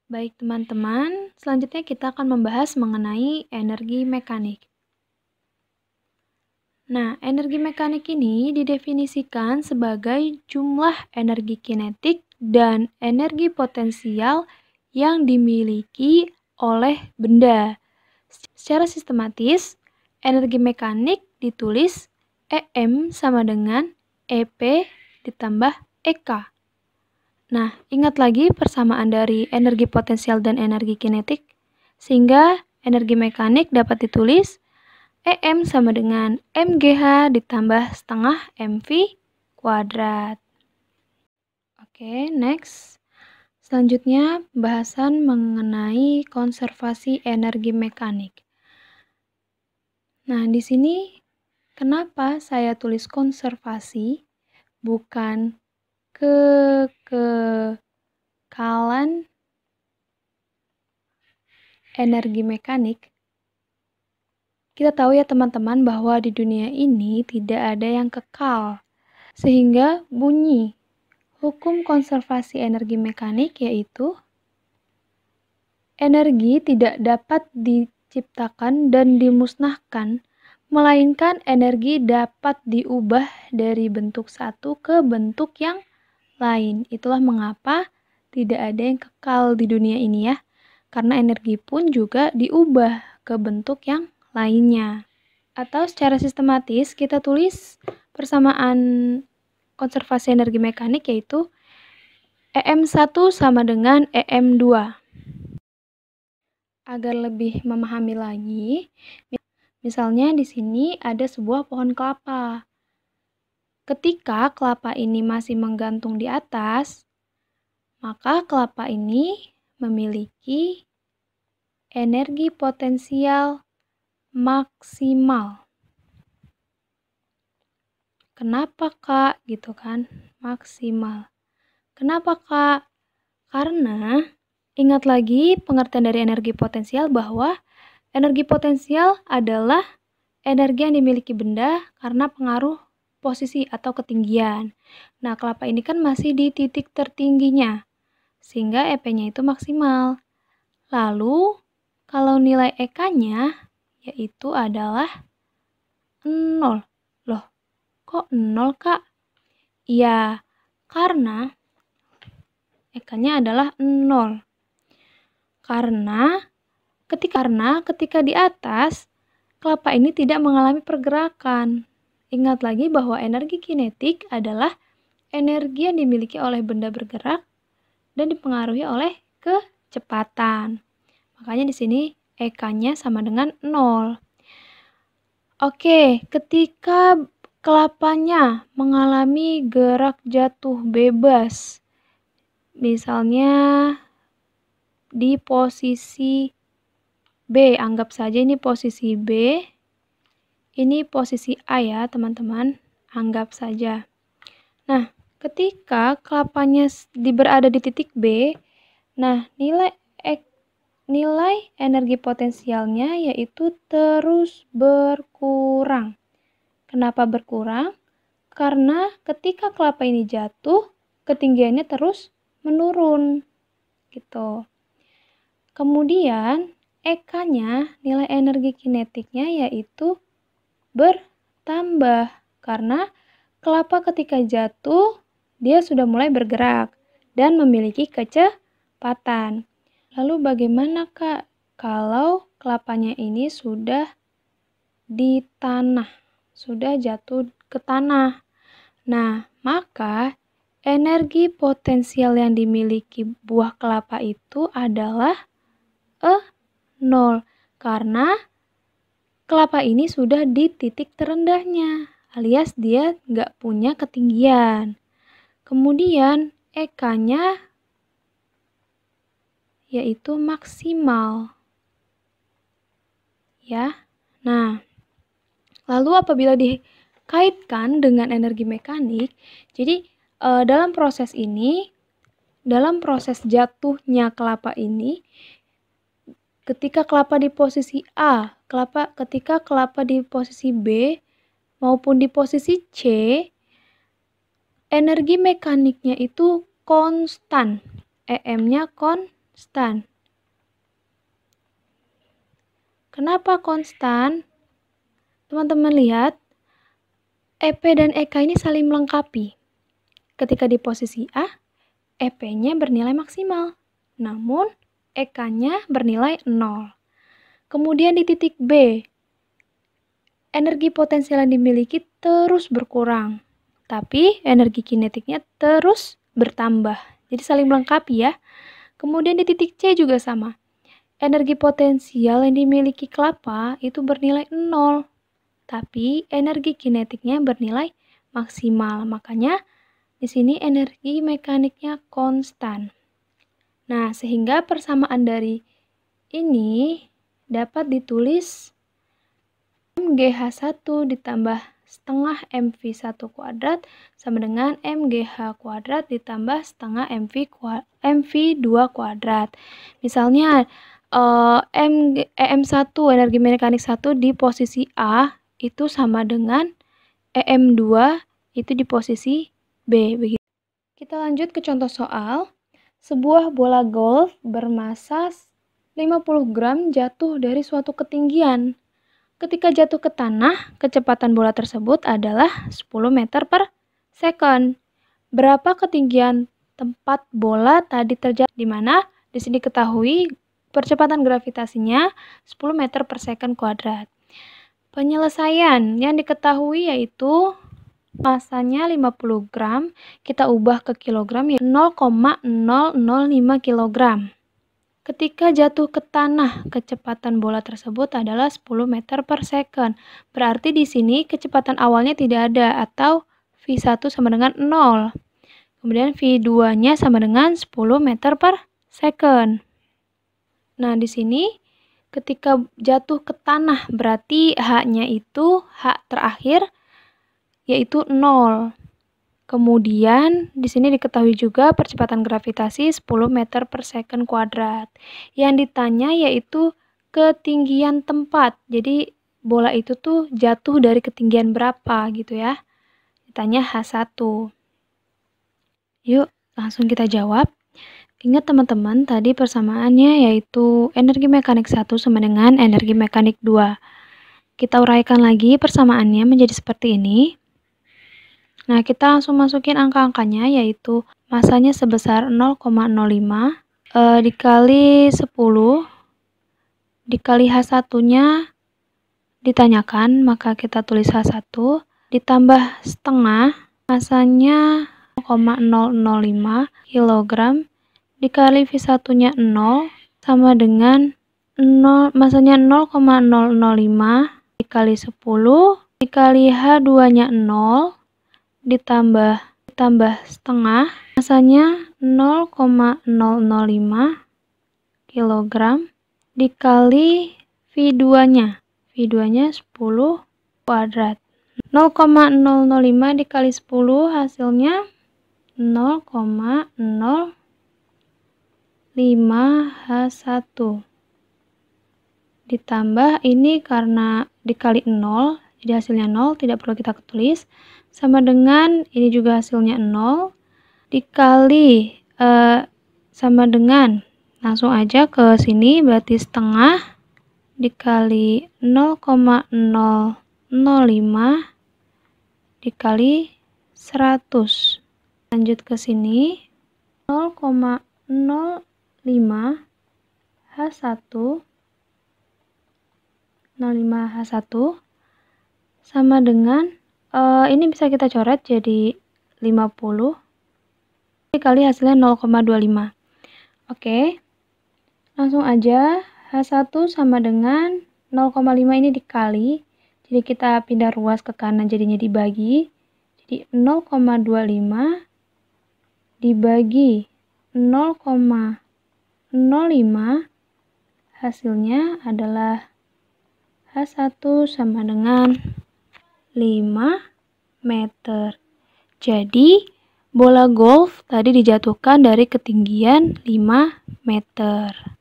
Baik teman-teman, selanjutnya kita akan membahas mengenai energi mekanik. Nah, energi mekanik ini didefinisikan sebagai jumlah energi kinetik dan energi potensial yang dimiliki oleh benda. Secara sistematis, energi mekanik ditulis EM sama dengan EP ditambah EK. Nah, ingat lagi persamaan dari energi potensial dan energi kinetik, sehingga energi mekanik dapat ditulis EM sama dengan MGH ditambah setengah MV kuadrat. Oke, next. Selanjutnya, pembahasan mengenai konservasi energi mekanik. Nah, di sini kenapa saya tulis konservasi, bukan kekekalan energi mekanik? Kita tahu ya teman-teman bahwa di dunia ini tidak ada yang kekal. Sehingga bunyi hukum konservasi energi mekanik yaitu energi tidak dapat diciptakan dan dimusnahkan, melainkan energi dapat diubah dari bentuk satu ke bentuk yang lain. Itulah mengapa tidak ada yang kekal di dunia ini ya, karena energi pun juga diubah ke bentuk yang lainnya. Atau secara sistematis kita tulis persamaan konservasi energi mekanik yaitu EM1 sama dengan EM2. Agar lebih memahami lagi, misalnya di sini ada sebuah pohon kelapa. Ketika kelapa ini masih menggantung di atas, maka kelapa ini memiliki energi potensial maksimal. Kenapa Kak? Gitu kan, maksimal. Kenapa Kak? Karena ingat lagi pengertian dari energi potensial bahwa energi potensial adalah energi yang dimiliki benda karena pengaruh posisi atau ketinggian. Nah, kelapa ini kan masih di titik tertingginya, sehingga EP-nya itu maksimal. Lalu, kalau nilai EK-nya yaitu adalah 0. Loh, kok 0 Kak? Iya, karena EK-nya adalah 0. Karena ketika di atas, kelapa ini tidak mengalami pergerakan. Ingat lagi bahwa energi kinetik adalah energi yang dimiliki oleh benda bergerak dan dipengaruhi oleh kecepatan. Makanya di sini EK-nya sama dengan 0. Oke, ketika kelapanya mengalami gerak jatuh bebas, misalnya di posisi B, anggap saja ini posisi B, ini posisi A ya teman-teman, anggap saja. Nah, ketika kelapanya berada di titik B, nah nilai energi potensialnya yaitu terus berkurang. Kenapa berkurang? Karena ketika kelapa ini jatuh, ketinggiannya terus menurun. Gitu. Kemudian EK-nya, nilai energi kinetiknya yaitu bertambah karena kelapa ketika jatuh dia sudah mulai bergerak dan memiliki kecepatan. Lalu bagaimana Kak kalau kelapanya ini sudah di tanah, sudah jatuh ke tanah? Nah, maka energi potensial yang dimiliki buah kelapa itu adalah 0 karena kelapa ini sudah di titik terendahnya alias dia nggak punya ketinggian. Kemudian EK-nya yaitu maksimal. Ya. Nah, lalu apabila dikaitkan dengan energi mekanik, jadi dalam proses ini, dalam proses jatuhnya kelapa ini, ketika kelapa di posisi A, ketika kelapa di posisi B, maupun di posisi C, energi mekaniknya itu konstan. EM-nya konstan. konstan. Kenapa konstan? Teman-teman lihat, EP dan EK ini saling melengkapi. Ketika di posisi A, EP-nya bernilai maksimal, namun EK-nya bernilai 0. Kemudian di titik B, energi potensial yang dimiliki terus berkurang, tapi energi kinetiknya terus bertambah. Jadi saling melengkapi ya. Kemudian di titik C juga sama. Energi potensial yang dimiliki kelapa itu bernilai 0, tapi energi kinetiknya bernilai maksimal. Makanya di sini energi mekaniknya konstan. Nah, sehingga persamaan dari ini dapat ditulis MGH1 ditambah setengah MV1 kuadrat sama dengan MGH kuadrat ditambah setengah MV2 kuadrat. Misalnya EM1 energi mekanik 1 di posisi A itu sama dengan EM2 itu di posisi B. Begitu. Kita lanjut ke contoh soal. Sebuah bola golf bermassa 50 gram jatuh dari suatu ketinggian. Ketika jatuh ke tanah, kecepatan bola tersebut adalah 10 meter per second. Berapa ketinggian tempat bola tadi terjatuh? Di mana di sini ketahui percepatan gravitasinya 10 meter per second kuadrat. Penyelesaian yang diketahui yaitu masanya 50 gram, kita ubah ke kilogram ya 0,005 kilogram. Ketika jatuh ke tanah, kecepatan bola tersebut adalah 10 meter per second. Berarti di sini kecepatan awalnya tidak ada atau V1 sama dengan 0. Kemudian V2-nya sama dengan 10 meter per second. Nah, di sini ketika jatuh ke tanah berarti H-nya itu H terakhir yaitu 0. Kemudian di sini diketahui juga percepatan gravitasi 10 meter per second kuadrat. Yang ditanya yaitu ketinggian tempat. Jadi bola itu tuh jatuh dari ketinggian berapa gitu ya. Ditanya H1. Yuk langsung kita jawab. Ingat teman-teman tadi persamaannya yaitu energi mekanik 1 sama dengan energi mekanik 2. Kita uraikan lagi persamaannya menjadi seperti ini. Nah, kita langsung masukin angka-angkanya yaitu masanya sebesar 0,05 dikali 10 dikali H1-nya ditanyakan, maka kita tulis H1 ditambah setengah masanya 0,005 kg dikali V1-nya 0 sama dengan 0 masanya 0,005 dikali 10 dikali H2-nya 0 ditambah setengah masanya 0,005 kg dikali V2-nya 10 kuadrat. 0,005 dikali 10 hasilnya 0,05H1 ditambah ini karena dikali 0 jadi hasilnya 0, tidak perlu kita tulis, sama dengan ini juga hasilnya 0 dikali sama dengan langsung aja ke sini berarti setengah dikali 0,005 dikali 100. Lanjut ke sini 0,05 H1 sama dengan ini bisa kita coret jadi 50 dikali hasilnya 0,25. Oke. Langsung aja H1 sama dengan 0,5 ini dikali. Jadi kita pindah ruas ke kanan jadinya dibagi. Jadi 0,25 dibagi 0,05 hasilnya adalah H1 sama dengan 5 meter. Jadi, bola golf tadi dijatuhkan dari ketinggian 5 meter.